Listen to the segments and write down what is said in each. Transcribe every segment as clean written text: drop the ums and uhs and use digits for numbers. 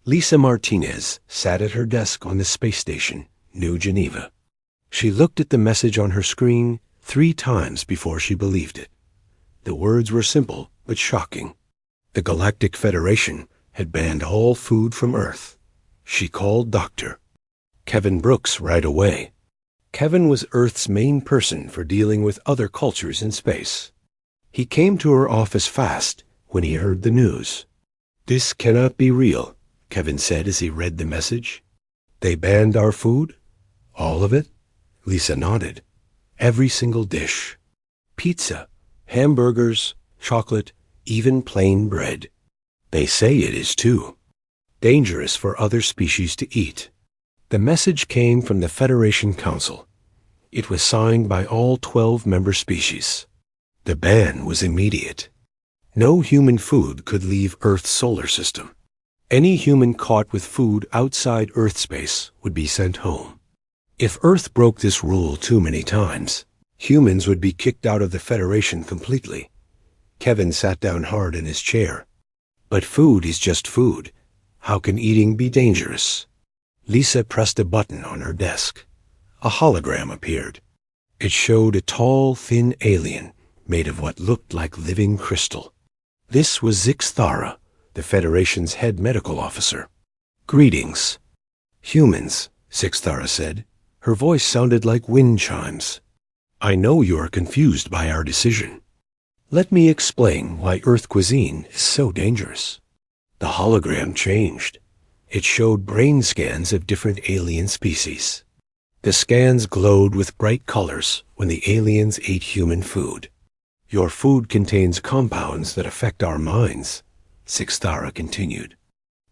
Lisa Martinez sat at her desk on the space station, New Geneva. She looked at the message on her screen 3 times before she believed it. The words were simple but shocking. The Galactic Federation had banned all food from Earth. She called Dr. Kevin Brooks right away. Kevin was Earth's main person for dealing with other cultures in space. He came to her office fast when he heard the news. "This cannot be real," Kevin said as he read the message. "They banned our food? All of it?" Lisa nodded. "Every single dish. Pizza, hamburgers, chocolate, even plain bread. They say it is too. Dangerous for other species to eat." The message came from the Federation Council. It was signed by all 12 member species. The ban was immediate. No human food could leave Earth's solar system. Any human caught with food outside Earth space would be sent home. If Earth broke this rule too many times, humans would be kicked out of the Federation completely. Kevin sat down hard in his chair. But food is just food. How can eating be dangerous? Lisa pressed a button on her desk. A hologram appeared. It showed a tall, thin alien made of what looked like living crystal. This was Zixthara, the Federation's head medical officer. "Greetings." "Humans," Zixthara said. Her voice sounded like wind chimes. "I know you are confused by our decision. Let me explain why Earth cuisine is so dangerous." The hologram changed. It showed brain scans of different alien species. The scans glowed with bright colors when the aliens ate human food. "Your food contains compounds that affect our minds," Zixthara continued.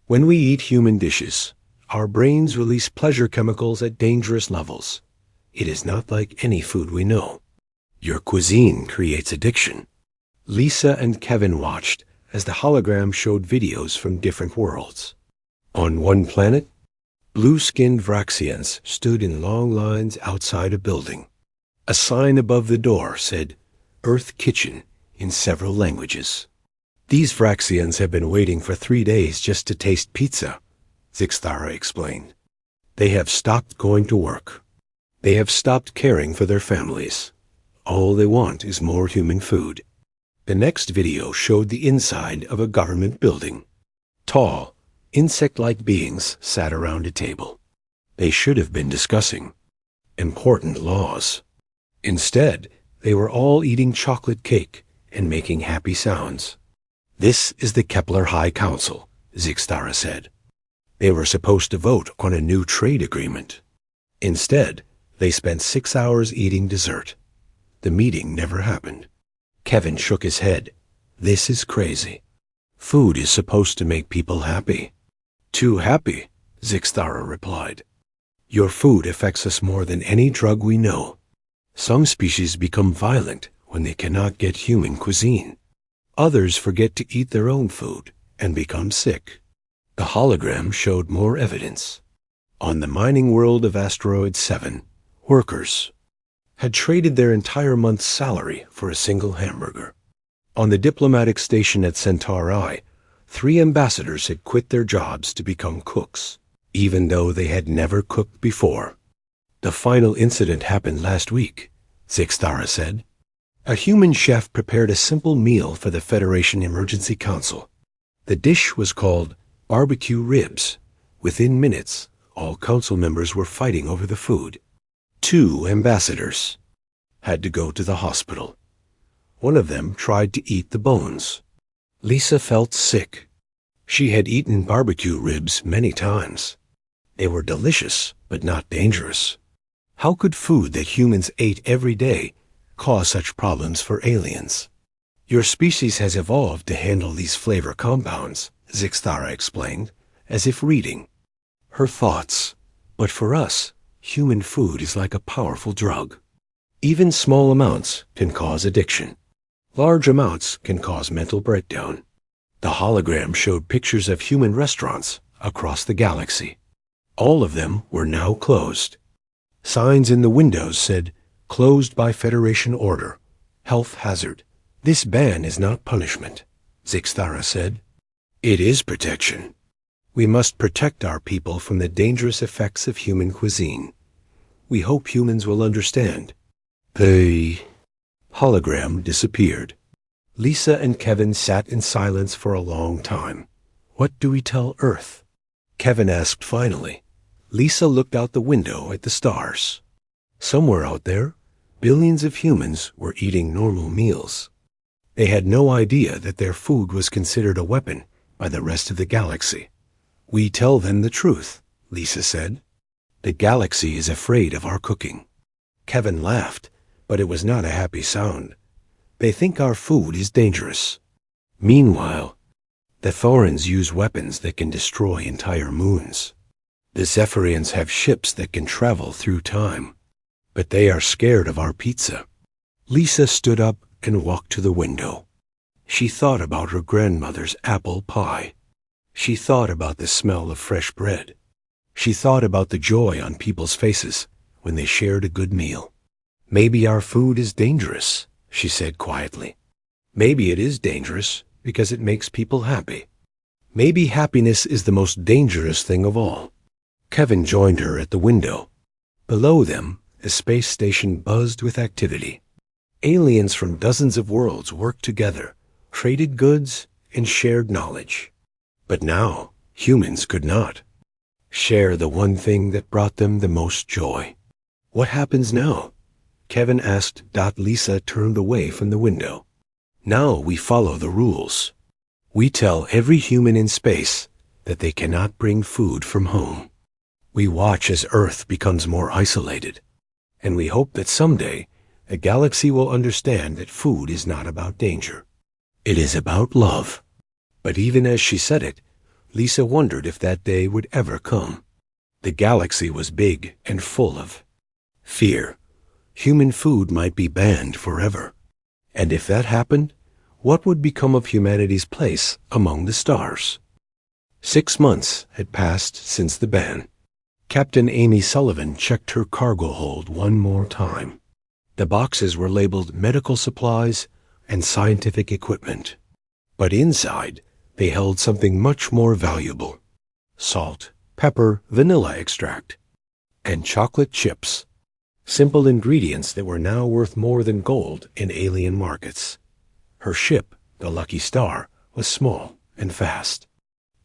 "When we eat human dishes, our brains release pleasure chemicals at dangerous levels. It is not like any food we know. Your cuisine creates addiction." Lisa and Kevin watched as the hologram showed videos from different worlds. On one planet, blue-skinned Vraxians stood in long lines outside a building. A sign above the door said, "Earth Kitchen," in several languages. "These Vraxians have been waiting for 3 days just to taste pizza," Zixthara explained. "They have stopped going to work. They have stopped caring for their families. All they want is more human food." The next video showed the inside of a government building. Tall, insect-like beings sat around a table. They should have been discussing important laws. Instead, they were all eating chocolate cake and making happy sounds. "This is the Kepler High Council," Zixthara said. They were supposed to vote on a new trade agreement. Instead, they spent 6 hours eating dessert. The meeting never happened. Kevin shook his head. "This is crazy. Food is supposed to make people happy." "Too happy," Zixthara replied. "Your food affects us more than any drug we know. Some species become violent when they cannot get human cuisine. Others forget to eat their own food and become sick." The hologram showed more evidence. On the mining world of Asteroid 7, workers had traded their entire month's salary for a single hamburger. On the diplomatic station at Centauri, 3 ambassadors had quit their jobs to become cooks, even though they had never cooked before. "The final incident happened last week," Zixthara said. A human chef prepared a simple meal for the Federation Emergency Council. The dish was called barbecue ribs. Within minutes, all council members were fighting over the food. 2 ambassadors had to go to the hospital. One of them tried to eat the bones. Lisa felt sick. She had eaten barbecue ribs many times. They were delicious, but not dangerous. How could food that humans ate every day cause such problems for aliens? "Your species has evolved to handle these flavor compounds," Zixthara explained, as if reading her thoughts. "But for us, human food is like a powerful drug. Even small amounts can cause addiction. Large amounts can cause mental breakdown." The hologram showed pictures of human restaurants across the galaxy. All of them were now closed. Signs in the windows said, "Closed by Federation order. Health hazard." "This ban is not punishment," Zixthara said. "It is protection." We must protect our people from the dangerous effects of human cuisine. We hope humans will understand. The hologram disappeared. Lisa and Kevin sat in silence for a long time. What do we tell Earth? Kevin asked finally. Lisa looked out the window at the stars. Somewhere out there, billions of humans were eating normal meals. They had no idea that their food was considered a weapon by the rest of the galaxy. We tell them the truth, Lisa said. The galaxy is afraid of our cooking. Kevin laughed, but it was not a happy sound. They think our food is dangerous. Meanwhile, the Thorans use weapons that can destroy entire moons. The Zephyrians have ships that can travel through time. But they are scared of our pizza. Lisa stood up and walked to the window. She thought about her grandmother's apple pie. She thought about the smell of fresh bread. She thought about the joy on people's faces when they shared a good meal. Maybe our food is dangerous, she said quietly. Maybe it is dangerous because it makes people happy. Maybe happiness is the most dangerous thing of all. Kevin joined her at the window. Below them, the space station buzzed with activity. Aliens from dozens of worlds worked together, traded goods, and shared knowledge. But now, humans could not share the one thing that brought them the most joy. What happens now? Kevin asked. Lisa turned away from the window. Now we follow the rules. We tell every human in space that they cannot bring food from home. We watch as Earth becomes more isolated. And we hope that someday the galaxy will understand that food is not about danger. It is about love. But even as she said it, Lisa wondered if that day would ever come. The galaxy was big and full of fear. Human food might be banned forever. And if that happened, what would become of humanity's place among the stars? 6 months had passed since the ban. Captain Amy Sullivan checked her cargo hold one more time. The boxes were labeled medical supplies and scientific equipment. But inside, they held something much more valuable: salt, pepper, vanilla extract, and chocolate chips. Simple ingredients that were now worth more than gold in alien markets. Her ship, the Lucky Star, was small and fast,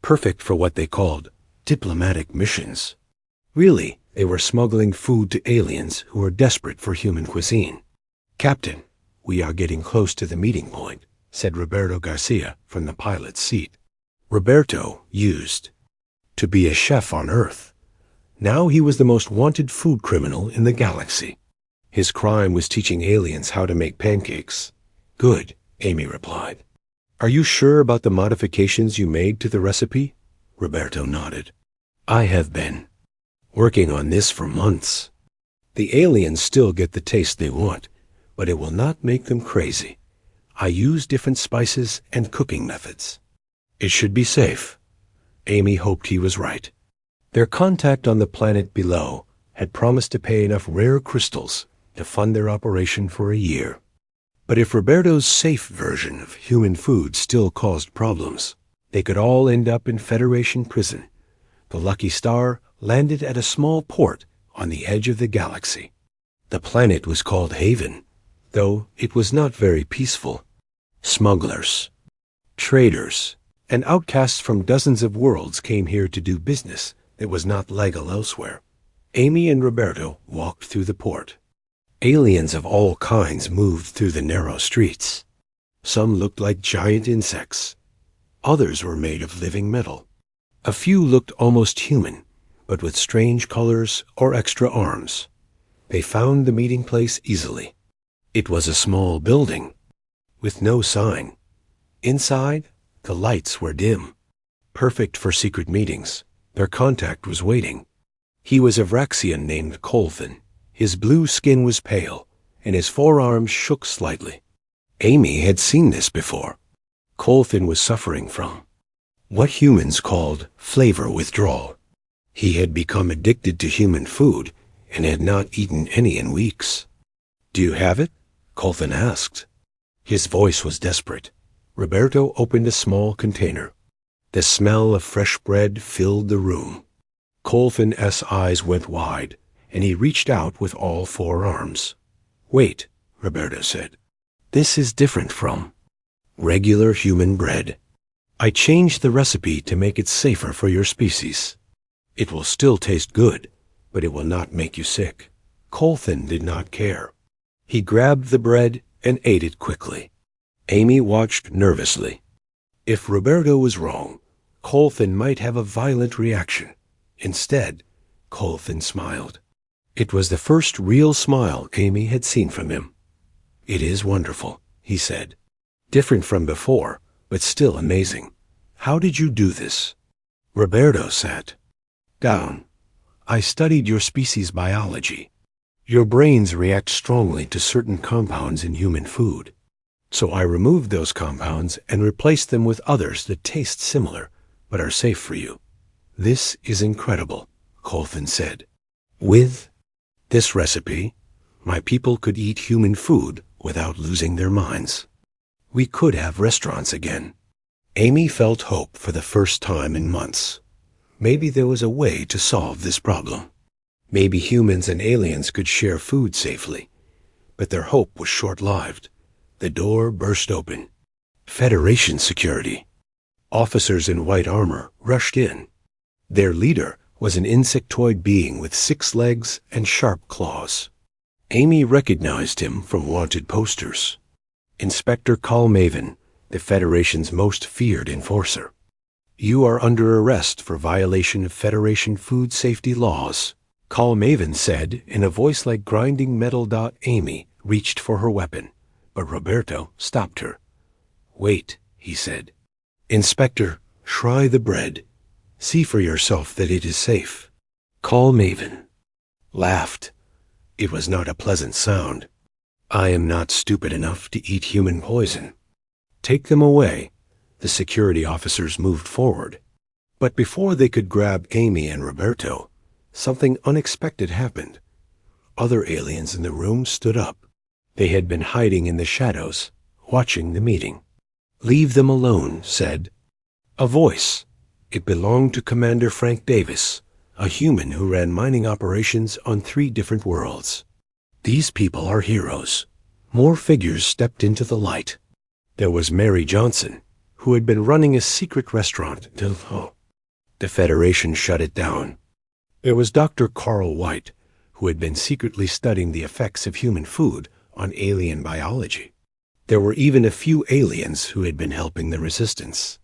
perfect for what they called diplomatic missions. Really, they were smuggling food to aliens who were desperate for human cuisine. "Captain, we are getting close to the meeting point," said Roberto Garcia from the pilot's seat. Roberto used to be a chef on Earth. Now he was the most wanted food criminal in the galaxy. His crime was teaching aliens how to make pancakes. "Good," Amy replied. "Are you sure about the modifications you made to the recipe?" Roberto nodded. "I have been working on this for months. The aliens still get the taste they want, but it will not make them crazy. I use different spices and cooking methods. It should be safe." Amy hoped he was right. Their contact on the planet below had promised to pay enough rare crystals to fund their operation for a year. But if Roberto's safe version of human food still caused problems, they could all end up in Federation prison. The Lucky Star landed at a small port on the edge of the galaxy. The planet was called Haven, though it was not very peaceful. Smugglers, traders, and outcasts from dozens of worlds came here to do business that was not legal elsewhere. Amy and Roberto walked through the port. Aliens of all kinds moved through the narrow streets. Some looked like giant insects. Others were made of living metal. A few looked almost human, but with strange colors or extra arms. They found the meeting place easily. It was a small building, with no sign. Inside, the lights were dim. Perfect for secret meetings. Their contact was waiting. He was a Vraxian named Colthan. His blue skin was pale, and his forearms shook slightly. Amy had seen this before. Colthan was suffering from what humans called flavor withdrawal. He had become addicted to human food and had not eaten any in weeks. "Do you have it?" Colthan asked. His voice was desperate. Roberto opened a small container. The smell of fresh bread filled the room. Colfin's eyes went wide, and he reached out with all 4 arms. "Wait," Roberto said. "This is different from regular human bread. I changed the recipe to make it safer for your species. It will still taste good, but it will not make you sick." Colfin did not care. He grabbed the bread and ate it quickly. Amy watched nervously. If Roberto was wrong, Colfin might have a violent reaction. Instead, Colfin smiled. It was the first real smile Amy had seen from him. "It is wonderful," he said. "Different from before, but still amazing. How did you do this?" Roberto sat down. "I studied your species' biology. Your brains react strongly to certain compounds in human food. So I removed those compounds and replaced them with others that taste similar, but are safe for you. This is incredible," Colfin said. "With this recipe, my people could eat human food without losing their minds. We could have restaurants again." Amy felt hope for the first time in months. Maybe there was a way to solve this problem. Maybe humans and aliens could share food safely. But their hope was short-lived. The door burst open. Federation security. Officers in white armor rushed in. Their leader was an insectoid being with 6 legs and sharp claws. Amy recognized him from wanted posters. Inspector Calmaven, the Federation's most feared enforcer. "You are under arrest for violation of Federation food safety laws," Calmaven said in a voice like grinding metal. Amy reached for her weapon, but Roberto stopped her. "Wait," he said. "Inspector, try the bread. See for yourself that it is safe." Calmaven laughed. It was not a pleasant sound. "I am not stupid enough to eat human poison. Take them away." The security officers moved forward. But before they could grab Amy and Roberto, something unexpected happened. Other aliens in the room stood up. They had been hiding in the shadows, watching the meeting. "Leave them alone," said a voice. It belonged to Commander Frank Davis, a human who ran mining operations on 3 different worlds. "These people are heroes." More figures stepped into the light. There was Mary Johnson, who had been running a secret restaurant until the Federation shut it down. There was Dr. Carl White, who had been secretly studying the effects of human food on alien biology. There were even a few aliens who had been helping the resistance.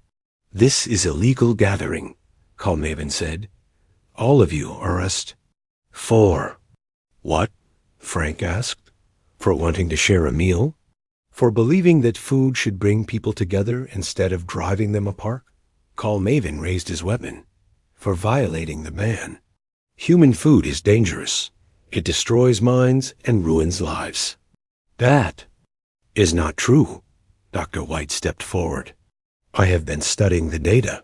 "This is a legal gathering," Calmaven said. "All of you are arrested." "For what?" Frank asked. "For wanting to share a meal? For believing that food should bring people together instead of driving them apart?" Calmaven raised his weapon. "For violating the ban. Human food is dangerous. It destroys minds and ruins lives." "That is not true." Dr. White stepped forward. "I have been studying the data.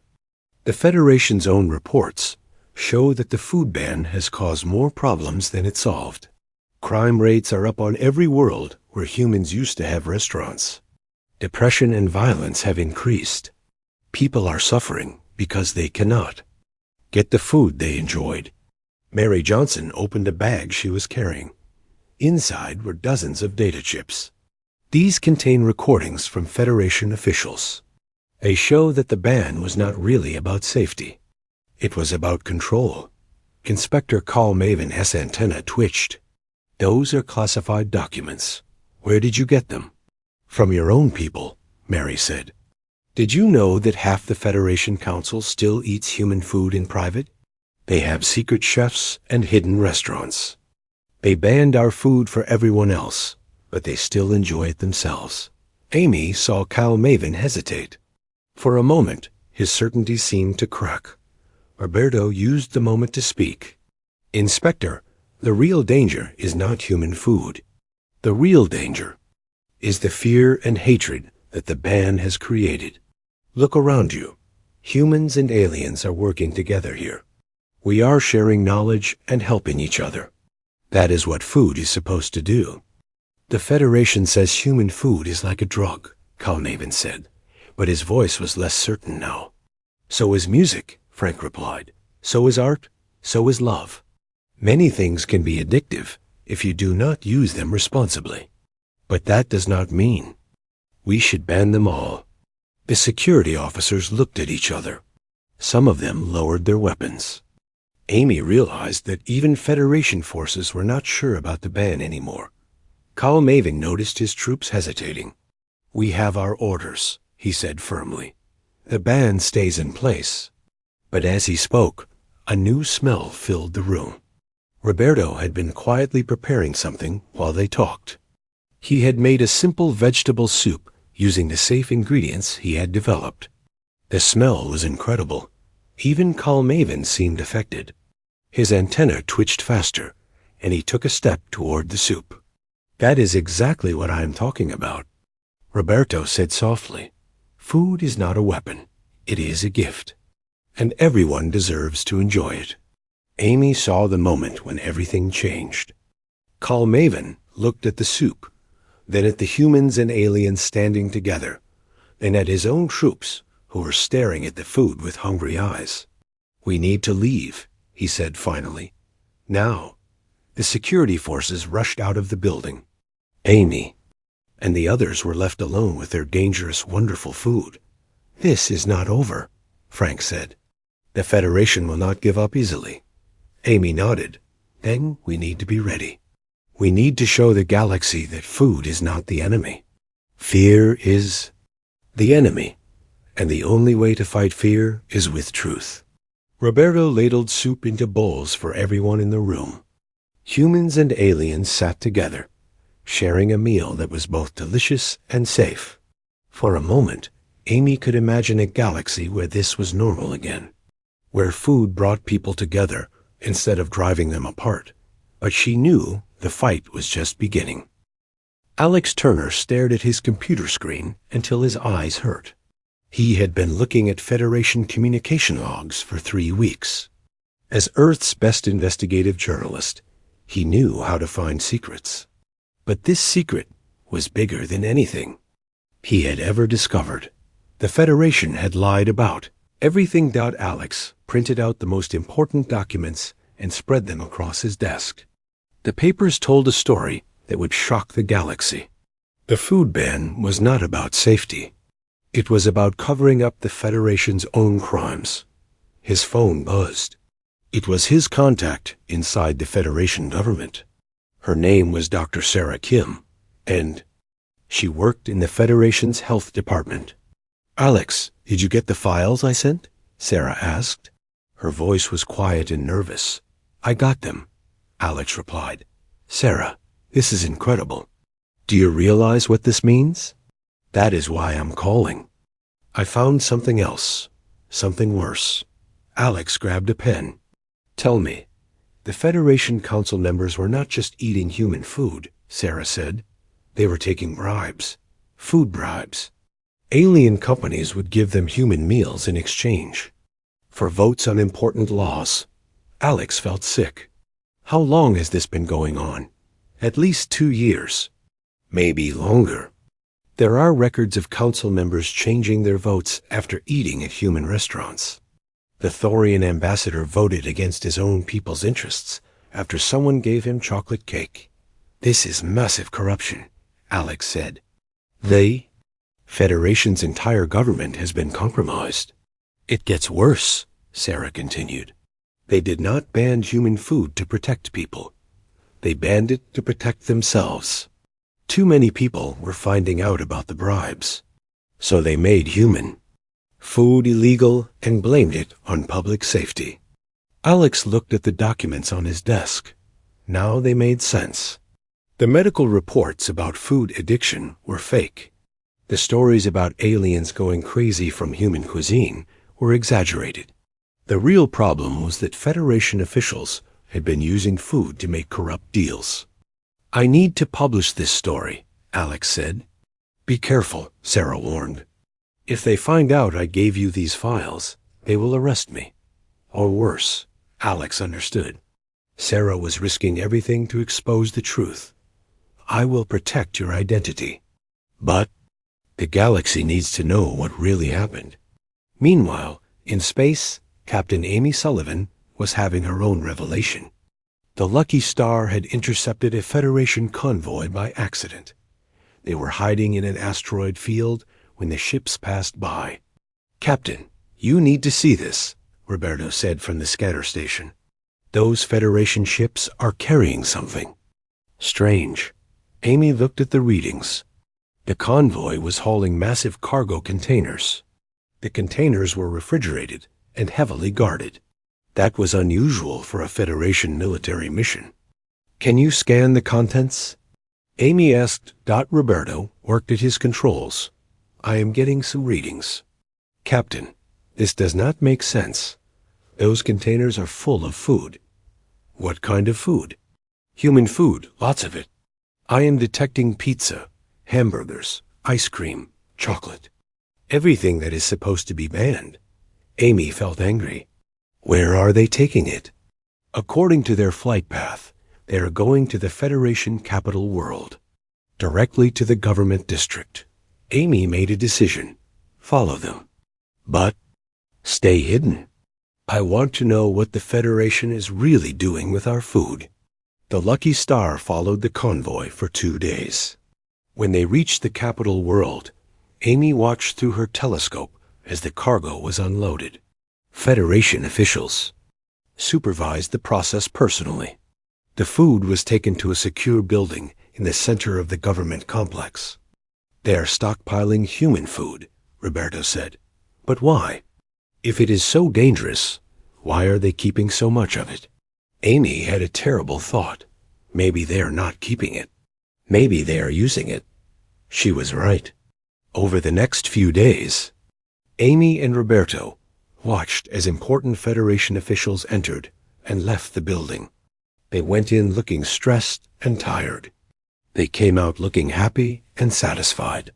The Federation's own reports show that the food ban has caused more problems than it solved. Crime rates are up on every world where humans used to have restaurants. Depression and violence have increased. People are suffering because they cannot get the food they enjoyed." Mary Johnson opened a bag she was carrying. Inside were dozens of data chips. These contain recordings from Federation officials. They show that the ban was not really about safety. It was about control. Inspector Calmaven's antenna twitched. "Those are classified documents. Where did you get them?" "From your own people," Mary said. "Did you know that half the Federation Council still eats human food in private? They have secret chefs and hidden restaurants. They banned our food for everyone else, but they still enjoy it themselves." Amy saw Calmaven hesitate. For a moment, his certainty seemed to crack. Roberto used the moment to speak. "Inspector, the real danger is not human food. The real danger is the fear and hatred that the ban has created. Look around you. Humans and aliens are working together here. We are sharing knowledge and helping each other. That is what food is supposed to do." "The Federation says human food is like a drug," Calmaven said, but his voice was less certain now. So is music, Frank replied. So is art. So is love. Many things can be addictive if you do not use them responsibly. But that does not mean we should ban them all. The security officers looked at each other. Some of them lowered their weapons. Amy realized that even Federation forces were not sure about the ban anymore. Carl Maven noticed his troops hesitating. "We have our orders," he said firmly. "The ban stays in place." But as he spoke, a new smell filled the room. Roberto had been quietly preparing something while they talked. He had made a simple vegetable soup using the safe ingredients he had developed. The smell was incredible. Even Carl Maven seemed affected. His antenna twitched faster, and he took a step toward the soup. "That is exactly what I am talking about," Roberto said softly. "Food is not a weapon. It is a gift. And everyone deserves to enjoy it." Amy saw the moment when everything changed. Carl Maven looked at the soup, then at the humans and aliens standing together, then at his own troops who were staring at the food with hungry eyes. "We need to leave," he said finally. "Now." The security forces rushed out of the building. Amy and the others were left alone with their dangerous, wonderful food. "This is not over," Frank said. "The Federation will not give up easily." Amy nodded. "Then we need to be ready. We need to show the galaxy that food is not the enemy. Fear is the enemy, and the only way to fight fear is with truth." Roberto ladled soup into bowls for everyone in the room. Humans and aliens sat together, sharing a meal that was both delicious and safe. For a moment, Amy could imagine a galaxy where this was normal again, where food brought people together instead of driving them apart. But she knew the fight was just beginning. Alex Turner stared at his computer screen until his eyes hurt. He had been looking at Federation communication logs for 3 weeks. As Earth's best investigative journalist, he knew how to find secrets. But this secret was bigger than anything he had ever discovered. The Federation had lied about everything. Alex printed out the most important documents and spread them across his desk. The papers told a story that would shock the galaxy. The food ban was not about safety. It was about covering up the Federation's own crimes. His phone buzzed. It was his contact inside the Federation government. Her name was Dr. Sarah Kim, and she worked in the Federation's health department. "Alex, did you get the files I sent?" Sarah asked. Her voice was quiet and nervous. "I got them," Alex replied. "Sarah, this is incredible. Do you realize what this means? That is why I'm calling. I found something else, something worse." Alex grabbed a pen. "Tell me." "The Federation Council members were not just eating human food," Sarah said. "They were taking bribes, food bribes. Alien companies would give them human meals in exchange for votes on important laws." Alex felt sick. How long has this been going on? At least 2 years. Maybe longer. There are records of council members changing their votes after eating at human restaurants. The Thorian ambassador voted against his own people's interests after someone gave him chocolate cake. "This is massive corruption," Alex said. "The Federation's entire government has been compromised." "It gets worse," Sarah continued. "They did not ban human food to protect people. They banned it to protect themselves. Too many people were finding out about the bribes. So they made human food illegal and blamed it on public safety." Alex looked at the documents on his desk. Now they made sense. The medical reports about food addiction were fake. The stories about aliens going crazy from human cuisine were exaggerated. The real problem was that Federation officials had been using food to make corrupt deals. "I need to publish this story," Alex said. "Be careful," Sarah warned. "If they find out I gave you these files, they will arrest me. Or worse." Alex understood. Sarah was risking everything to expose the truth. "I will protect your identity. But the galaxy needs to know what really happened." Meanwhile, In space, Captain Amy Sullivan was having her own revelation. The Lucky Star had intercepted a Federation convoy by accident. They were hiding in an asteroid field when the ships passed by. "Captain, you need to see this," Roberto said from the scanner station. "Those Federation ships are carrying something." Strange. Amy looked at the readings. The convoy was hauling massive cargo containers. The containers were refrigerated and heavily guarded. That was unusual for a Federation military mission. "Can you scan the contents?" Amy asked. Roberto worked at his controls. "I am getting some readings." "Captain, this does not make sense. Those containers are full of food." "What kind of food?" "Human food, lots of it. I am detecting pizza, hamburgers, ice cream, chocolate. Everything that is supposed to be banned." Amy felt angry. "Where are they taking it?" "According to their flight path, they are going to the Federation capital world, directly to the government district." Amy made a decision. Follow them. But stay hidden. "I want to know what the Federation is really doing with our food." The Lucky Star followed the convoy for 2 days. When they reached the capital world, Amy watched through her telescope as the cargo was unloaded. Federation officials supervised the process personally. The food was taken to a secure building in the center of the government complex. "They are stockpiling human food," Roberto said. "But why? If it is so dangerous, why are they keeping so much of it?" Amy had a terrible thought. Maybe they are not keeping it. Maybe they are using it. She was right. Over the next few days, Amy and Roberto watched as important Federation officials entered and left the building. They went in looking stressed and tired. They came out looking happy and satisfied.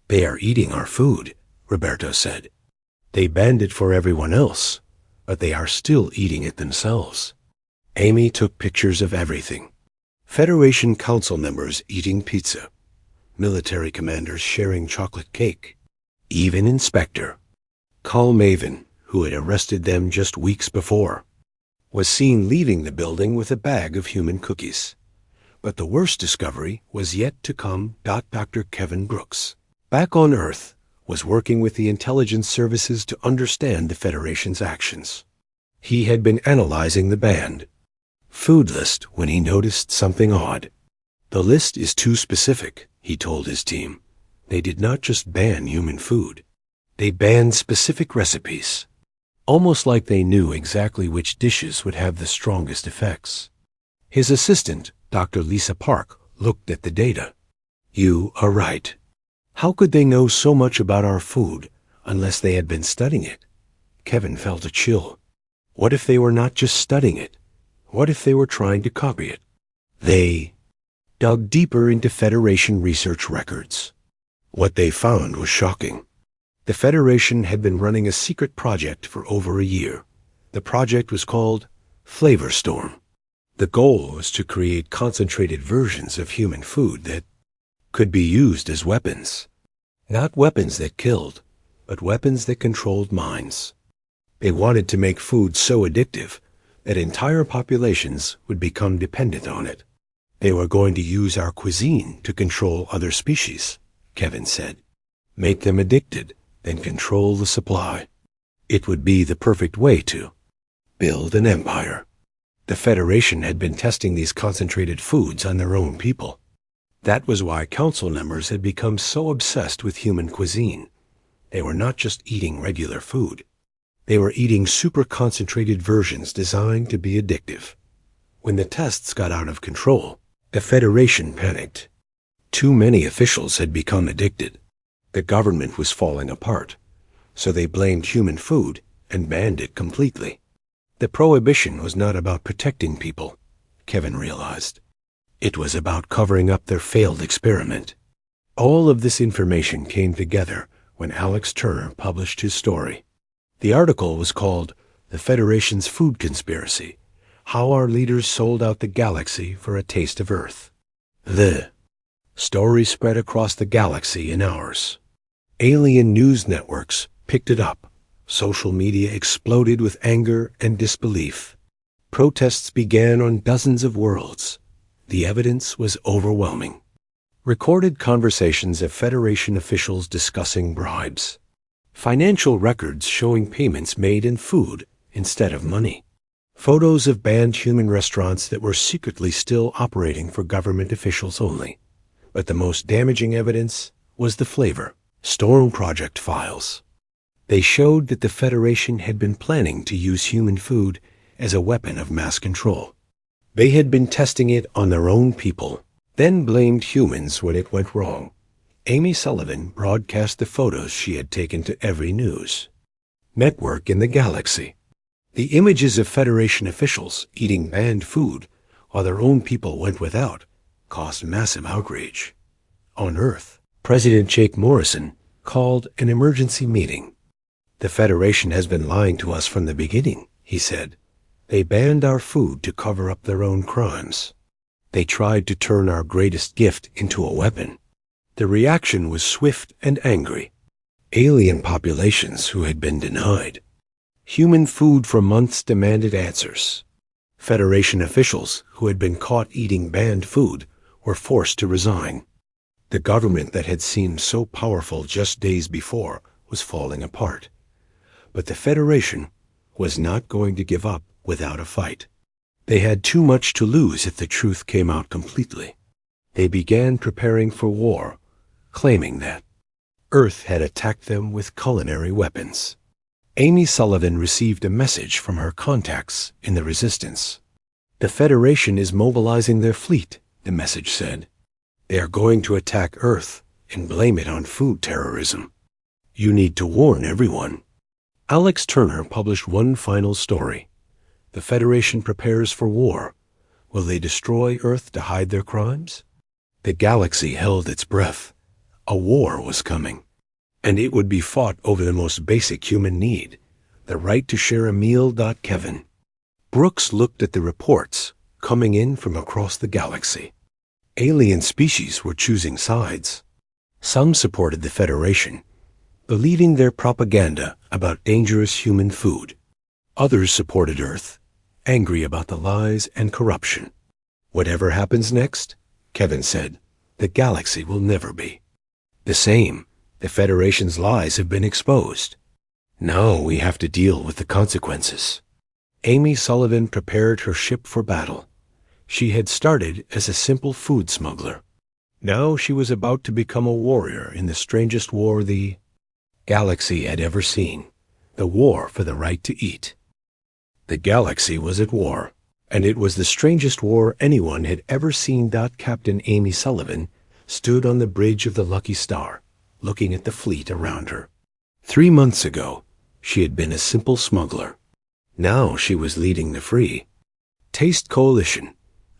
"They are eating our food," Roberto said. "They banned it for everyone else, but they are still eating it themselves." Amy took pictures of everything. Federation council members eating pizza, military commanders sharing chocolate cake, even Inspector Carl Maven, who had arrested them just weeks before, was seen leaving the building with a bag of human cookies. But the worst discovery was yet to come. Dr. Kevin Brooks, back on Earth, was working with the intelligence services to understand the Federation's actions. He had been analyzing the banned food list when he noticed something odd. "The list is too specific," he told his team. "They did not just ban human food. They banned specific recipes, almost like they knew exactly which dishes would have the strongest effects." His assistant, Dr. Lisa Park, looked at the data. "You are right. How could they know so much about our food unless they had been studying it?" Kevin felt a chill. What if they were not just studying it? What if they were trying to copy it? They dug deeper into Federation research records. What they found was shocking. The Federation had been running a secret project for over a year. The project was called Flavor Storm. The goal was to create concentrated versions of human food that could be used as weapons. Not weapons that killed, but weapons that controlled minds. They wanted to make food so addictive that entire populations would become dependent on it. "They were going to use our cuisine to control other species," Kevin said. "Make them addicted, then control the supply. It would be the perfect way to build an empire." The Federation had been testing these concentrated foods on their own people. That was why council members had become so obsessed with human cuisine. They were not just eating regular food. They were eating super-concentrated versions designed to be addictive. When the tests got out of control, the Federation panicked. Too many officials had become addicted. The government was falling apart, so they blamed human food and banned it completely. The prohibition was not about protecting people, Kevin realized. It was about covering up their failed experiment. All of this information came together when Alex Turner published his story. The article was called "The Federation's Food Conspiracy: How Our Leaders Sold Out the Galaxy for a Taste of Earth." The story spread across the galaxy in hours. Alien news networks picked it up, Social media exploded with anger and disbelief. Protests began on dozens of worlds. The evidence was overwhelming. Recorded conversations of Federation officials discussing bribes. Financial records showing payments made in food instead of money. Photos of banned human restaurants that were secretly still operating for government officials only. But the most damaging evidence was the flavor. Storm Project files. They showed that the Federation had been planning to use human food as a weapon of mass control. They had been testing it on their own people, then blamed humans when it went wrong. Amy Sullivan broadcast the photos she had taken to every news network in the galaxy. The images of Federation officials eating banned food while their own people went without caused massive outrage. On Earth, President Jake Morrison called an emergency meeting. "The Federation has been lying to us from the beginning," he said. "They banned our food to cover up their own crimes. They tried to turn our greatest gift into a weapon." The reaction was swift and angry. Alien populations who had been denied. Human food for months demanded answers. Federation officials who had been caught eating banned food were forced to resign. The government that had seemed so powerful just days before was falling apart. But the Federation was not going to give up without a fight. They had too much to lose if the truth came out completely. They began preparing for war, claiming that Earth had attacked them with culinary weapons. Amy Sullivan received a message from her contacts in the Resistance. "The Federation is mobilizing their fleet," the message said. "They are going to attack Earth and blame it on food terrorism. You need to warn everyone." Alex Turner published one final story. The Federation prepares for war. Will they destroy Earth to hide their crimes? The galaxy held its breath. A war was coming, and it would be fought over the most basic human need, the right to share a meal. Kevin Brooks looked at the reports coming in from across the galaxy. Alien species were choosing sides. Some supported the Federation, believing their propaganda about dangerous human food. Others supported Earth, angry about the lies and corruption. "Whatever happens next," Kevin said, "the galaxy will never be the same. The Federation's lies have been exposed. Now we have to deal with the consequences." Amy Sullivan prepared her ship for battle. She had started as a simple food smuggler. Now she was about to become a warrior in the strangest war the galaxy had ever seen, the war for the right to eat. The galaxy was at war, and it was the strangest war anyone had ever seen. Captain Amy Sullivan stood on the bridge of the Lucky Star, looking at the fleet around her. 3 months ago, she had been a simple smuggler. Now she was leading the Free Taste Coalition,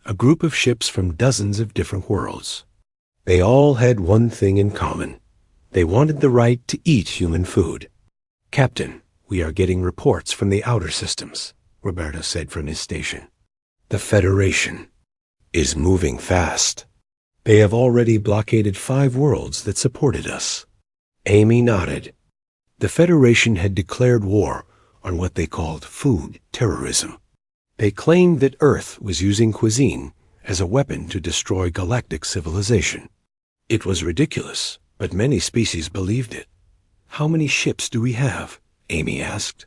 a group of ships from dozens of different worlds. They all had one thing in common. They wanted the right to eat human food. "Captain, we are getting reports from the outer systems," Roberto said from his station. "The Federation is moving fast. They have already blockaded 5 worlds that supported us." Amy nodded. The Federation had declared war on what they called food terrorism. They claimed that Earth was using Cuisine as a weapon to destroy galactic civilization. It was ridiculous, but many species believed it. "How many ships do we have?" Amy asked.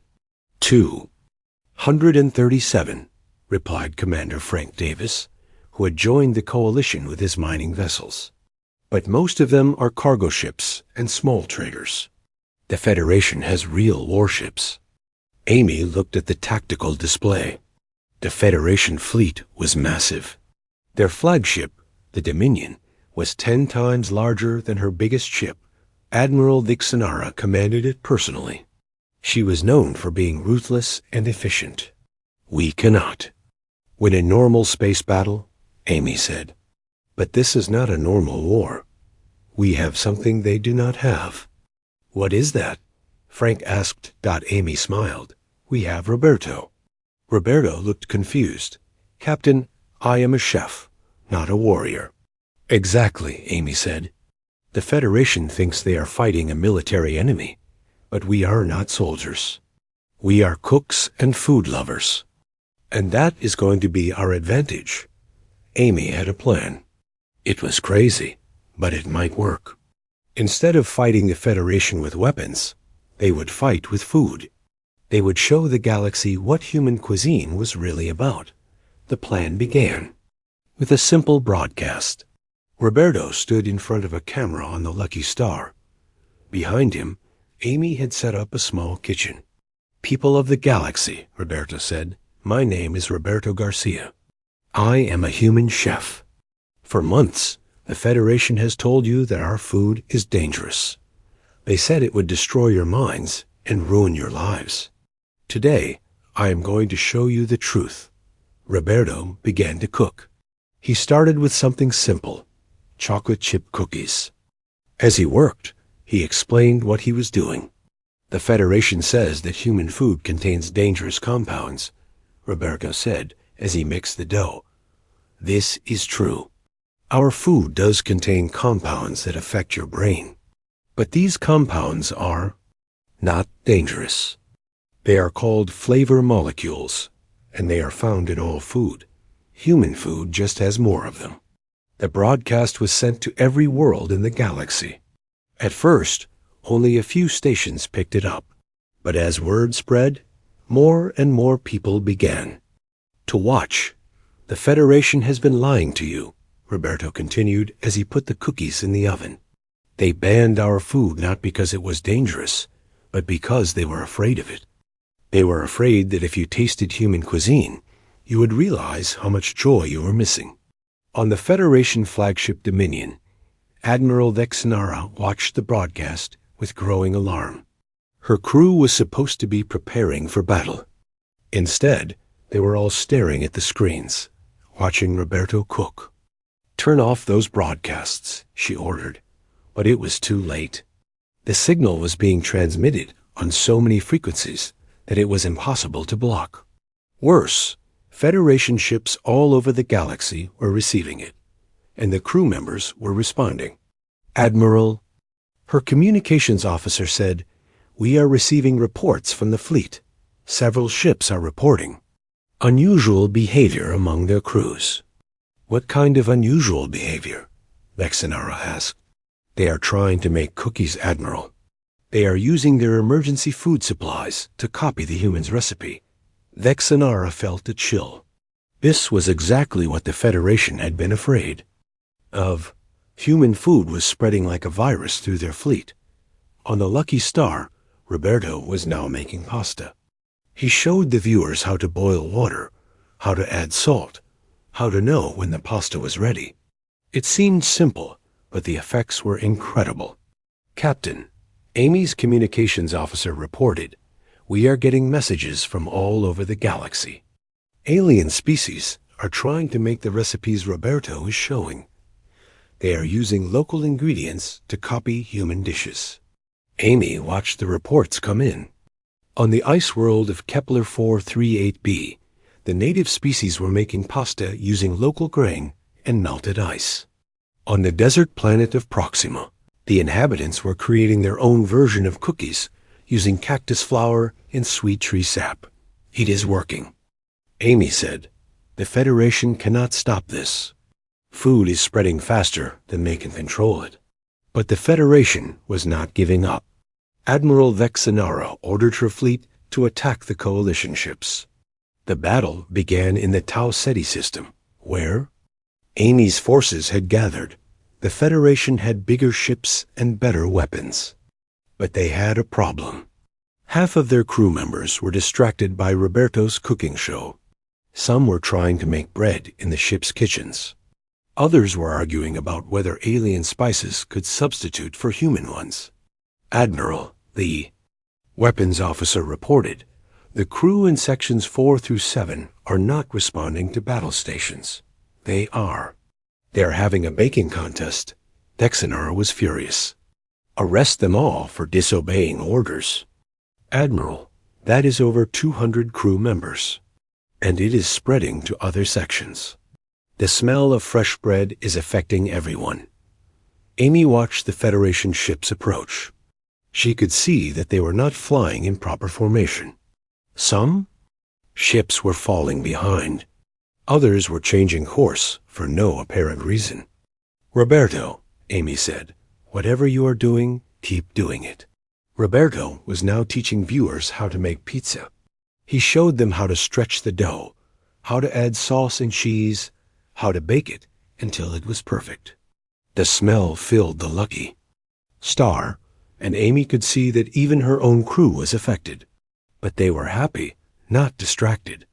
237, replied Commander Frank Davis, who had joined the coalition with his mining vessels. "But most of them are cargo ships and small traders. The Federation has real warships." Amy looked at the tactical display. The Federation fleet was massive. Their flagship, the Dominion, was 10 times larger than her biggest ship. Admiral Vixenara commanded it personally. She was known for being ruthless and efficient. "We cannot win a normal space battle," Amy said. "But this is not a normal war. We have something they do not have." "What is that?" Frank asked. Amy smiled. "We have Roberto." Roberto looked confused. "Captain, I am a chef, not a warrior." "Exactly," Amy said. "The Federation thinks they are fighting a military enemy, But we are not soldiers. We are cooks and food lovers. And that is going to be our advantage. Amy had a plan. It was crazy, but it might work. Instead of fighting the Federation with weapons, they would fight with food. They would show the galaxy what human cuisine was really about. The plan began with a simple broadcast. Roberto stood in front of a camera on the Lucky Star. Behind him, Amy had set up a small kitchen. "People of the galaxy," Roberto said, "my name is Roberto Garcia. I am a human chef. For months, the Federation has told you that our food is dangerous. They said it would destroy your minds and ruin your lives. Today, I am going to show you the truth." Roberto began to cook. He started with something simple, chocolate chip cookies. As he worked, he explained what he was doing. "The Federation says that human food contains dangerous compounds," Roberto said as he mixed the dough. "This is true. Our food does contain compounds that affect your brain. But these compounds are not dangerous. They are called flavor molecules, and they are found in all food. Human food just has more of them." The broadcast was sent to every world in the galaxy. At first, only a few stations picked it up. But as word spread, more and more people began to watch. "The Federation has been lying to you," Roberto continued as he put the cookies in the oven. "They banned our food not because it was dangerous, but because they were afraid of it. They were afraid that if you tasted human cuisine, you would realize how much joy you were missing." On the Federation flagship Dominion, Admiral Vexenara watched the broadcast with growing alarm. Her crew was supposed to be preparing for battle. Instead, they were all staring at the screens, watching Roberto cook. "Turn off those broadcasts," she ordered, but it was too late. The signal was being transmitted on so many frequencies that it was impossible to block. Worse, Federation ships all over the galaxy were receiving it, and the crew members were responding. "Admiral," her communications officer said, "we are receiving reports from the fleet. Several ships are reporting unusual behavior among their crews." "What kind of unusual behavior?" Vexenara asked. "They are trying to make cookies, Admiral. They are using their emergency food supplies to copy the humans' recipe." Vexenara felt a chill. This was exactly what the Federation had been afraid of. Human food was spreading like a virus through their fleet. On the Lucky Star, Roberto was now making pasta. He showed the viewers how to boil water, how to add salt, how to know when the pasta was ready. It seemed simple, but the effects were incredible. "Captain," Amy's communications officer reported, "we are getting messages from all over the galaxy. Alien species are trying to make the recipes Roberto is showing. They are using local ingredients to copy human dishes." Amy watched the reports come in. On the ice world of Kepler 438b, the native species were making pasta using local grain and melted ice. On the desert planet of Proxima, the inhabitants were creating their own version of cookies using cactus flower and sweet tree sap. "It is working," Amy said. "The Federation cannot stop this. Food is spreading faster than they can control it." But the Federation was not giving up. Admiral Vexenara ordered her fleet to attack the coalition ships. The battle began in the Tau Ceti system, where Amy's forces had gathered. The Federation had bigger ships and better weapons. But they had a problem. Half of their crew members were distracted by Roberto's cooking show. Some were trying to make bread in the ship's kitchens. Others were arguing about whether alien spices could substitute for human ones. "Admiral," the weapons officer reported, "the crew in sections 4 through 7 are not responding to battle stations. They are having a baking contest." Vexenara was furious. "Arrest them all for disobeying orders." "Admiral, that is over 200 crew members, and it is spreading to other sections. The smell of fresh bread is affecting everyone." Amy watched the Federation ships approach. She could see that they were not flying in proper formation. Some ships were falling behind. Others were changing course for no apparent reason. "Roberto," Amy said, "whatever you are doing, keep doing it." Roberto was now teaching viewers how to make pizza. He showed them how to stretch the dough, how to add sauce and cheese, how to bake it until it was perfect. The smell filled the Lucky Star, and Amy could see that even her own crew was affected. But they were happy, not distracted.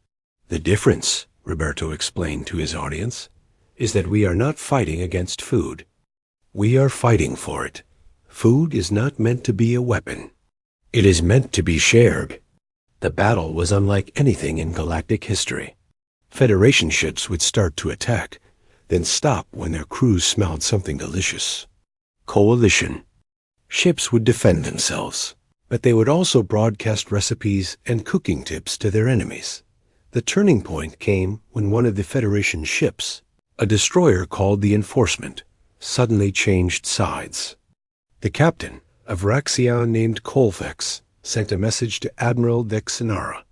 "The difference," Roberto explained to his audience, "is that we are not fighting against food. We are fighting for it. Food is not meant to be a weapon. It is meant to be shared." The battle was unlike anything in galactic history. Federation ships would start to attack, then stop when their crews smelled something delicious. Coalition ships would defend themselves, but they would also broadcast recipes and cooking tips to their enemies. The turning point came when one of the Federation ships, a destroyer called the Enforcement, suddenly changed sides. The captain, a Vraxian named Colfax, sent a message to Admiral Dexenara.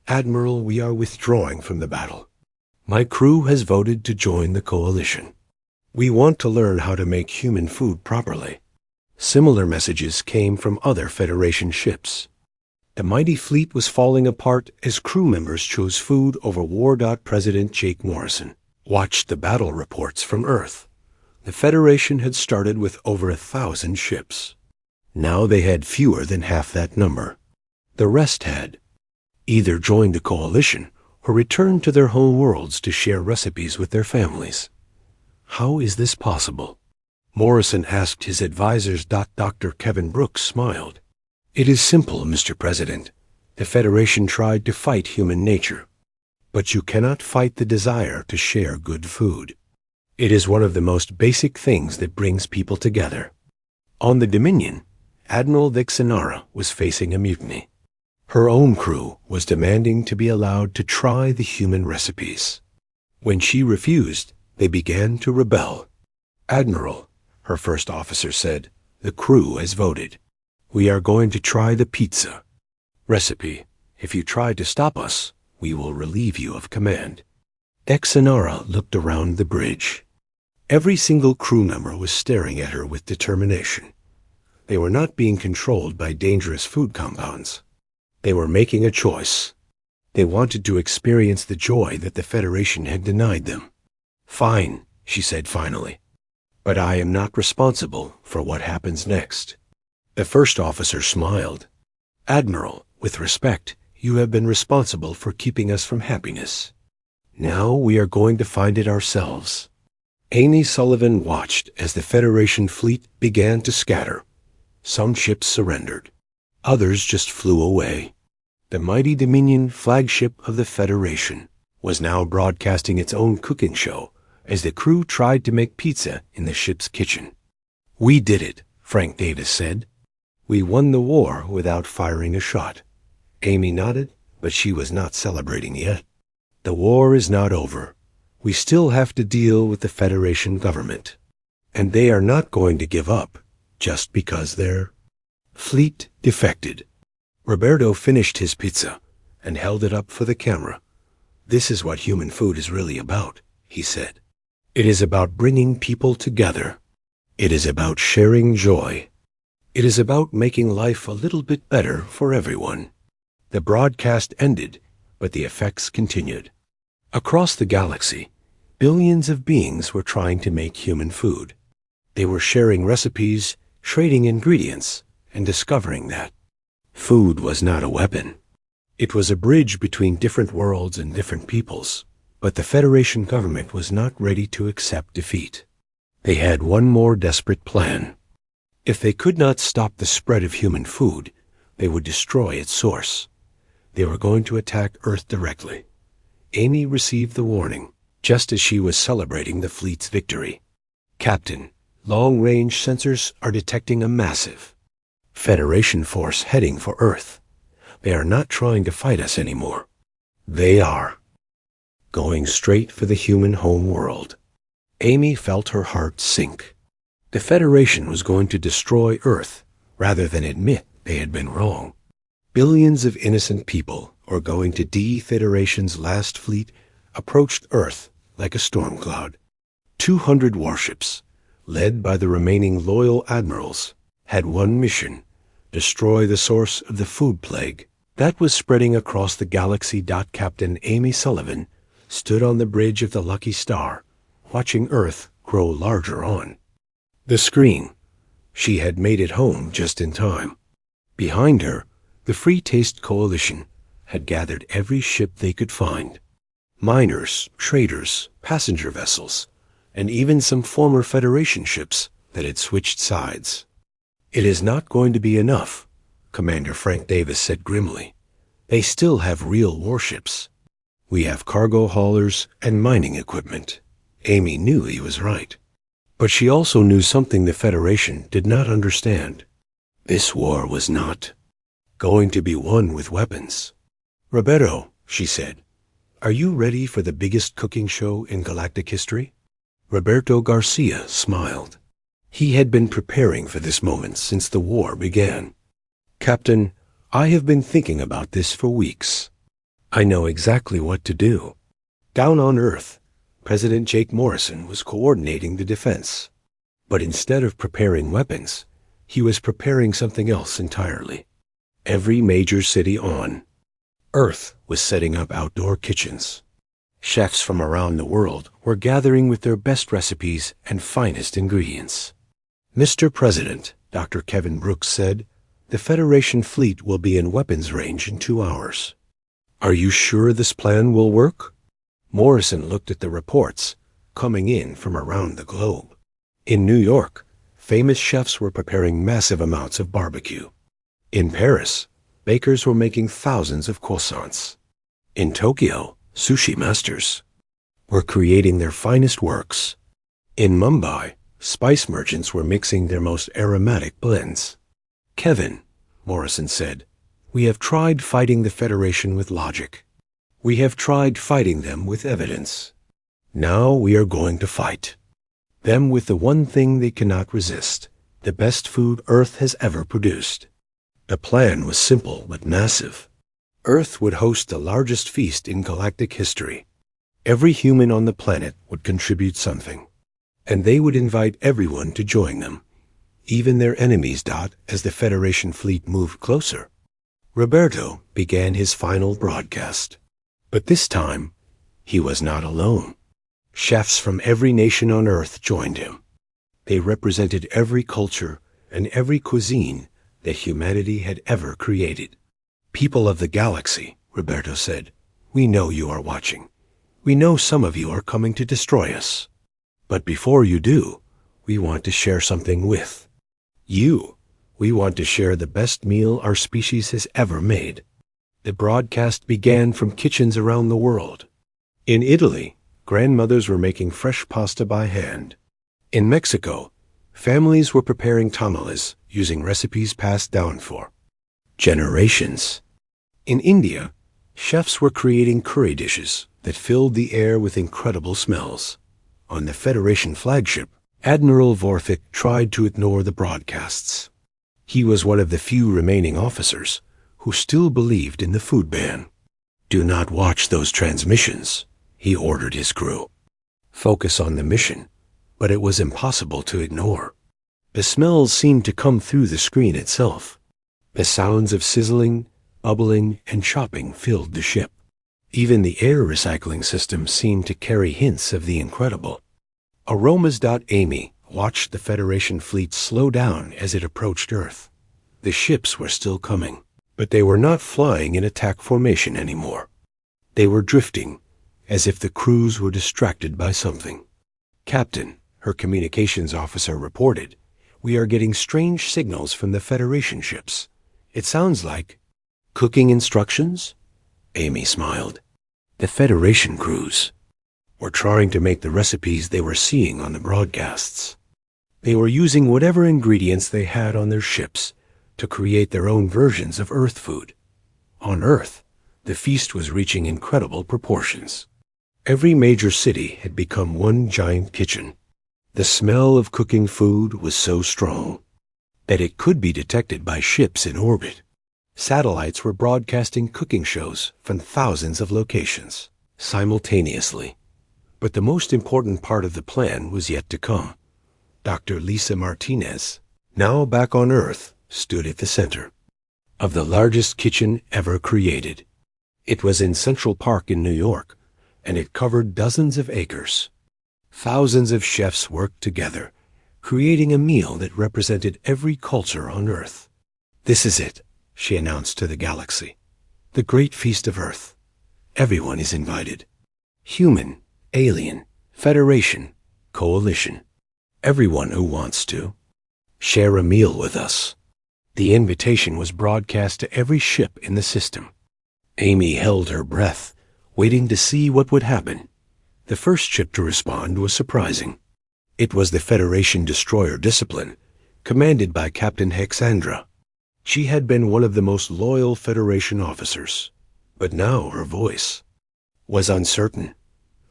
"Admiral, we are withdrawing from the battle. My crew has voted to join the coalition. We want to learn how to make human food properly." Similar messages came from other Federation ships. The mighty fleet was falling apart as crew members chose food over War. President Jake Morrison watched the battle reports from Earth. The Federation had started with over 1,000 ships. Now they had fewer than half that number. The rest had either joined the coalition or returned to their home worlds to share recipes with their families. How is this possible? Morrison asked his advisors. Dr. Kevin Brooks smiled. "It is simple, Mr. President. The Federation tried to fight human nature. But you cannot fight the desire to share good food. It is one of the most basic things that brings people together." On the Dominion, Admiral Dexenara was facing a mutiny. Her own crew was demanding to be allowed to try the human recipes. When she refused, they began to rebel. "Admiral," her first officer said, "the crew has voted. We are going to try the pizza recipe. If you try to stop us, we will relieve you of command." Dexenara looked around the bridge. Every single crew member was staring at her with determination. They were not being controlled by dangerous food compounds. They were making a choice. They wanted to experience the joy that the Federation had denied them. "Fine," she said finally. "But I am not responsible for what happens next." The first officer smiled. "Admiral, with respect, you have been responsible for keeping us from happiness. Now we are going to find it ourselves." Amy Sullivan watched as the Federation fleet began to scatter. Some ships surrendered. Others just flew away. The mighty Dominion, flagship of the Federation, was now broadcasting its own cooking show as the crew tried to make pizza in the ship's kitchen. "We did it," Frank Davis said. "We won the war without firing a shot." Amy nodded, but she was not celebrating yet. "The war is not over. We still have to deal with the Federation government. And they are not going to give up just because their fleet defected." Roberto finished his pizza and held it up for the camera. "This is what human food is really about," he said. "It is about bringing people together. It is about sharing joy. It is about making life a little bit better for everyone." The broadcast ended, but the effects continued. Across the galaxy, billions of beings were trying to make human food. They were sharing recipes, trading ingredients, and discovering that food was not a weapon. It was a bridge between different worlds and different peoples, but the Federation government was not ready to accept defeat. They had one more desperate plan. If they could not stop the spread of human food, they would destroy its source. They were going to attack Earth directly. Amy received the warning just as she was celebrating the fleet's victory. "Captain, long-range sensors are detecting a massive Federation force heading for Earth. They are not trying to fight us anymore. They are going straight for the human home world." Amy felt her heart sink. The Federation was going to destroy Earth rather than admit they had been wrong. Billions of innocent people, or going to D-Federation's last fleet, approached Earth like a storm cloud. 200 warships, led by the remaining loyal admirals, had one mission: destroy the source of the food plague that was spreading across the galaxy. Captain Amy Sullivan stood on the bridge of the Lucky Star, watching Earth grow larger on the screen. She had made it home just in time. Behind her, the Free Taste Coalition had gathered every ship they could find. Miners, traders, passenger vessels, and even some former Federation ships that had switched sides. "It is not going to be enough," Commander Frank Davis said grimly. "They still have real warships. We have cargo haulers and mining equipment." Amy knew he was right. But she also knew something the Federation did not understand. This war was not going to be won with weapons. "Roberto," she said, "are you ready for the biggest cooking show in galactic history?" Roberto Garcia smiled. He had been preparing for this moment since the war began. "Captain, I have been thinking about this for weeks. I know exactly what to do." Down on Earth, President Jake Morrison was coordinating the defense. But instead of preparing weapons, he was preparing something else entirely. Every major city on Earth was setting up outdoor kitchens. Chefs from around the world were gathering with their best recipes and finest ingredients. "Mr. President," Dr. Kevin Brooks said, "the Federation fleet will be in weapons range in 2 hours. Are you sure this plan will work?" Morrison looked at the reports coming in from around the globe. In New York, famous chefs were preparing massive amounts of barbecue. In Paris, bakers were making thousands of croissants. In Tokyo, sushi masters were creating their finest works. In Mumbai, spice merchants were mixing their most aromatic blends. "Kevin," Morrison said, "we have tried fighting the Federation with logic. We have tried fighting them with evidence. Now we are going to fight them with the one thing they cannot resist: the best food Earth has ever produced." The plan was simple but massive. Earth would host the largest feast in galactic history. Every human on the planet would contribute something, and they would invite everyone to join them, even their enemies. As the Federation fleet moved closer, Roberto began his final broadcast. But this time, he was not alone. Chefs from every nation on Earth joined him. They represented every culture and every cuisine that humanity had ever created. "People of the galaxy," Roberto said, "we know you are watching. We know some of you are coming to destroy us. But before you do, we want to share something with you. We want to share the best meal our species has ever made." The broadcast began from kitchens around the world. In Italy, grandmothers were making fresh pasta by hand. In Mexico, families were preparing tamales using recipes passed down for generations. In India, chefs were creating curry dishes that filled the air with incredible smells. On the Federation flagship, Admiral Vorthik tried to ignore the broadcasts. He was one of the few remaining officers who still believed in the food ban. "Do not watch those transmissions," he ordered his crew. "Focus on the mission," but it was impossible to ignore. The smells seemed to come through the screen itself. The sounds of sizzling, bubbling, and chopping filled the ship. Even the air recycling system seemed to carry hints of the incredible aromas. Amy watched the Federation fleet slow down as it approached Earth. The ships were still coming, but they were not flying in attack formation anymore. They were drifting, as if the crews were distracted by something. "Captain," her communications officer reported, "we are getting strange signals from the Federation ships. It sounds like cooking instructions." Amy smiled. The Federation crews were trying to make the recipes they were seeing on the broadcasts. They were using whatever ingredients they had on their ships to create their own versions of Earth food. On Earth, the feast was reaching incredible proportions. Every major city had become one giant kitchen. The smell of cooking food was so strong. that it could be detected by ships in orbit. Satellites were broadcasting cooking shows from thousands of locations simultaneously. But the most important part of the plan was yet to come. Dr. Lisa Martinez, now back on Earth, stood at the center of the largest kitchen ever created. It was in Central Park in New York, and it covered dozens of acres. Thousands of chefs worked together, creating a meal that represented every culture on Earth. "This is it," she announced to the galaxy. "The Great Feast of Earth. Everyone is invited. Human, alien, Federation, Coalition. Everyone who wants to. Share a meal with us." The invitation was broadcast to every ship in the system. Amy held her breath, waiting to see what would happen. The first ship to respond was surprising. It was the Federation destroyer Discipline, commanded by Captain Hexandra. She had been one of the most loyal Federation officers, but now her voice was uncertain.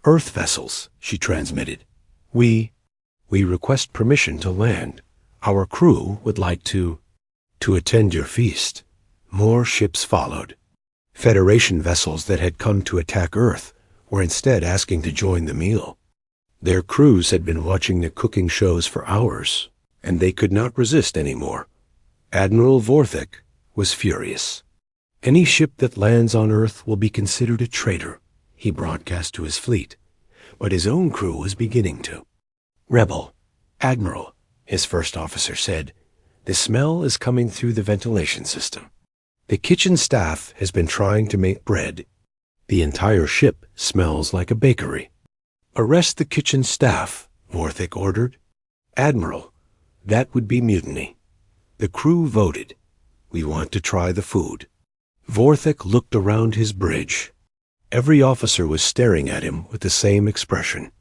"Earth vessels," she transmitted. We request permission to land. Our crew would like to attend your feast." More ships followed. Federation vessels that had come to attack Earth were instead asking to join the meal. Their crews had been watching the cooking shows for hours, and they could not resist anymore. Admiral Vorthik was furious. "Any ship that lands on Earth will be considered a traitor," he broadcast to his fleet, but his own crew was beginning to. "Rebel, Admiral," his first officer said, "the smell is coming through the ventilation system. The kitchen staff has been trying to make bread. The entire ship smells like a bakery." "Arrest the kitchen staff," Vorthik ordered. "Admiral, that would be mutiny." The crew voted. "We want to try the food." Vorthik looked around his bridge. Every officer was staring at him with the same expression.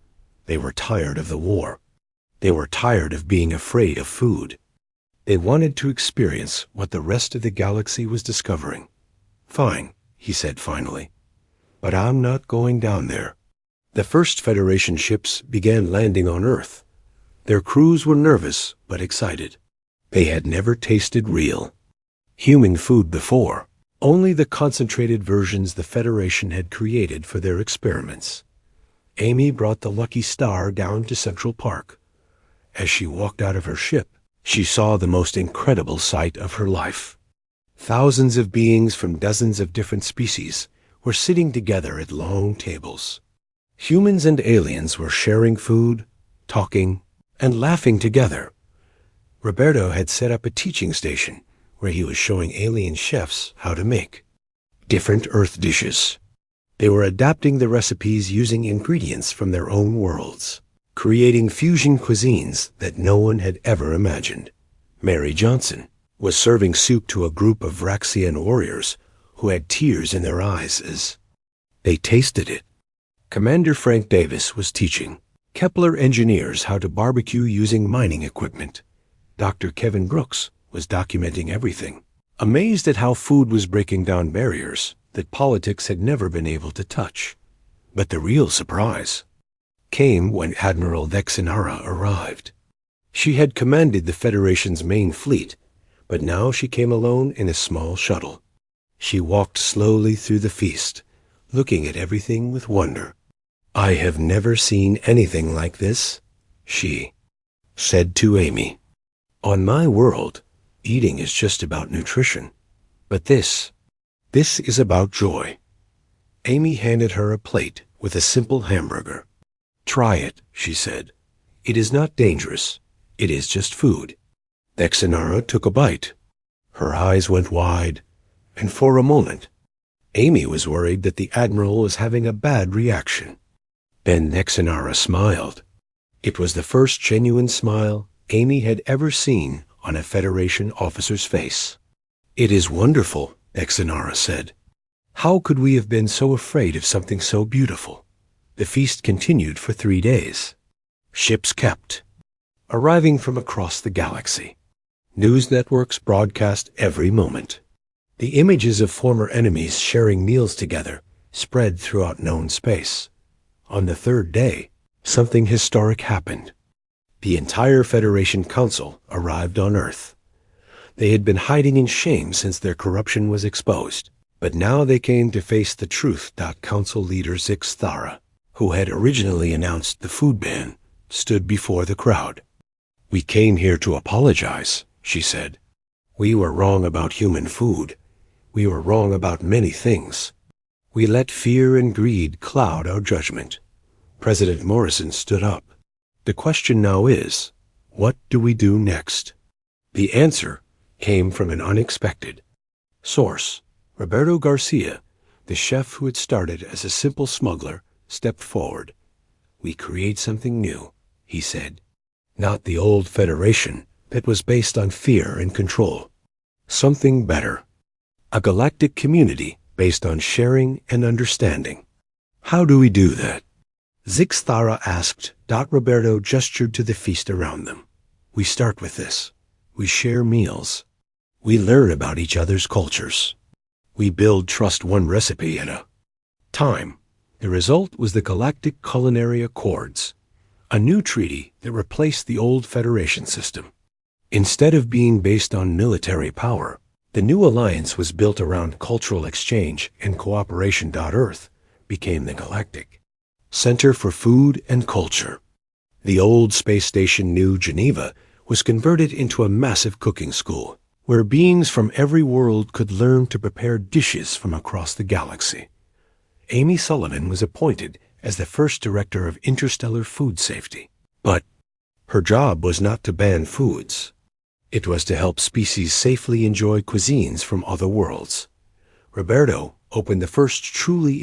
They were tired of the war. They were tired of being afraid of food. They wanted to experience what the rest of the galaxy was discovering. "Fine," he said finally. "But I'm not going down there." The first Federation ships began landing on Earth. Their crews were nervous but excited. They had never tasted real human food before, only the concentrated versions the Federation had created for their experiments. Amy brought the lucky star down to Central Park. As she walked out of her ship, she saw the most incredible sight of her life. Thousands of beings from dozens of different species were sitting together at long tables. Humans and aliens were sharing food, talking, and laughing together. Roberto had set up a teaching station where he was showing alien chefs how to make different Earth dishes. They were adapting the recipes using ingredients from their own worlds, creating fusion cuisines that no one had ever imagined. Mary Johnson was serving soup to a group of Vraxian warriors who had tears in their eyes as they tasted it. Commander Frank Davis was teaching Kepler engineers how to barbecue using mining equipment. Dr. Kevin Brooks was documenting everything, amazed at how food was breaking down barriers that politics had never been able to touch. But the real surprise came when Admiral Vexinara arrived. She had commanded the Federation's main fleet, but now she came alone in a small shuttle. She walked slowly through the feast, looking at everything with wonder. "I have never seen anything like this," she said to Amy. "On my world, eating is just about nutrition. But this is about joy." Amy handed her a plate with a simple hamburger. "Try it," she said. "It is not dangerous. It is just food." Vexinara took a bite. Her eyes went wide, and for a moment, Amy was worried that the Admiral was having a bad reaction. Then Vexinara smiled. It was the first genuine smile Amy had ever seen on a Federation officer's face. "It is wonderful," Vexinara said. "How could we have been so afraid of something so beautiful?" The feast continued for 3 days. Ships kept arriving from across the galaxy. News networks broadcast every moment. The images of former enemies sharing meals together spread throughout known space. On the 3rd day, something historic happened. The entire Federation Council arrived on Earth. They had been hiding in shame since their corruption was exposed, but now they came to face the truth. Council leader Zix Thara, who had originally announced the food ban, stood before the crowd. "We came here to apologize," she said. "We were wrong about human food. We were wrong about many things. We let fear and greed cloud our judgment." President Morrison stood up. "The question now is, what do we do next?" The answer came from an unexpected source. Roberto Garcia, the chef who had started as a simple smuggler, stepped forward. "We create something new," he said. "Not the old Federation that was based on fear and control. Something better. A galactic community based on sharing and understanding." "How do we do that?" Zix Thara asked. Roberto gestured to the feast around them. "We start with this. We share meals. We learn about each other's cultures. We build trust one recipe at a time." The result was the Galactic Culinary Accords, a new treaty that replaced the old Federation system. Instead of being based on military power, the new alliance was built around cultural exchange and cooperation. Earth became the Galactic Center for Food and Culture. The old space station New Geneva was converted into a massive cooking school, where beings from every world could learn to prepare dishes from across the galaxy. Amy Sullivan was appointed as the first director of interstellar food safety. But her job was not to ban foods. It was to help species safely enjoy cuisines from other worlds. Roberto opened the first truly